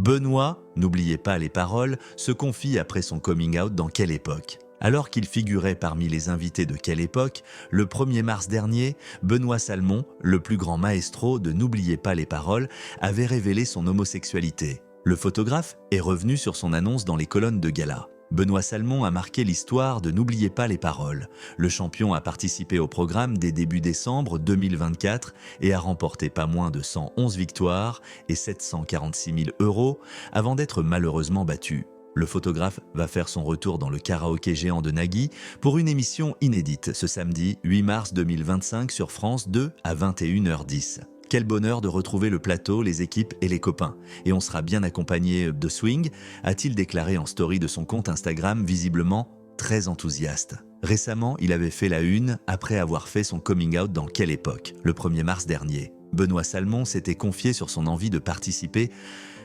Benoît, n'oubliez pas les paroles, se confie après son coming out dans Quelle époque. Alors qu'il figurait parmi les invités de Quelle époque, le 1er mars dernier, Benoît Salmon, le plus grand maestro de N'oubliez pas les paroles, avait révélé son homosexualité. Le photographe est revenu sur son annonce dans les colonnes de gala. Benoît Salmon a marqué l'histoire de N'oubliez pas les paroles. Le champion a participé au programme dès début décembre 2024 et a remporté pas moins de 111 victoires et 746 000 € avant d'être malheureusement battu. Le photographe va faire son retour dans le karaoké géant de Nagui pour une émission inédite ce samedi 8 mars 2025 sur France 2 à 21h10. Quel bonheur de retrouver le plateau, les équipes et les copains. Et on sera bien accompagné de swing, a-t-il déclaré en story de son compte Instagram, visiblement très enthousiaste. Récemment, il avait fait la une après avoir fait son coming out dans Quelle époque, le 1er mars dernier. Benoît Salmon s'était confié sur son envie de participer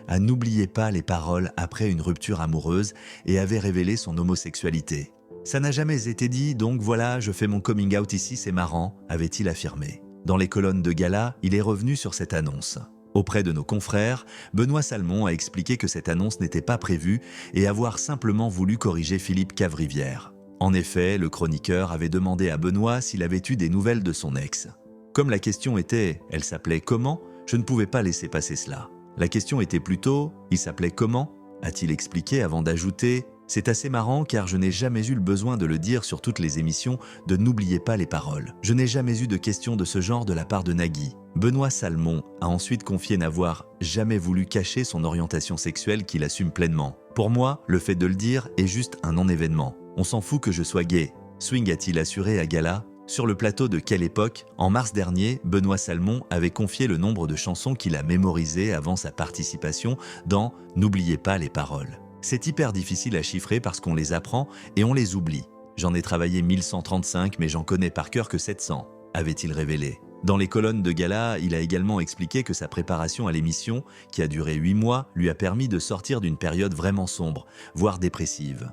à N'oubliez pas les paroles après une rupture amoureuse et avait révélé son homosexualité. Ça n'a jamais été dit, donc voilà, je fais mon coming out ici, c'est marrant, avait-il affirmé. Dans les colonnes de gala, il est revenu sur cette annonce. Auprès de nos confrères, Benoît Salmon a expliqué que cette annonce n'était pas prévue et avoir simplement voulu corriger Philippe Cavrivière. En effet, le chroniqueur avait demandé à Benoît s'il avait eu des nouvelles de son ex. Comme la question était « Elle s'appelait comment ?», je ne pouvais pas laisser passer cela. La question était plutôt « Il s'appelait comment ?» a-t-il expliqué avant d'ajouter « C'est assez marrant car je n'ai jamais eu le besoin de le dire sur toutes les émissions de N'oubliez pas les paroles. Je n'ai jamais eu de question de ce genre de la part de Nagui. » Benoît Salmon a ensuite confié n'avoir jamais voulu cacher son orientation sexuelle qu'il assume pleinement. « Pour moi, le fait de le dire est juste un non-événement. On s'en fout que je sois gay. » Swing a-t-il assuré à gala. Sur le plateau de Quelle époque, en mars dernier, Benoît Salmon avait confié le nombre de chansons qu'il a mémorisées avant sa participation dans N'oubliez pas les paroles. C'est hyper difficile à chiffrer parce qu'on les apprend et on les oublie. J'en ai travaillé 1135 mais j'en connais par cœur que 700, avait-il révélé. Dans les colonnes de gala, il a également expliqué que sa préparation à l'émission, qui a duré 8 mois, lui a permis de sortir d'une période vraiment sombre, voire dépressive.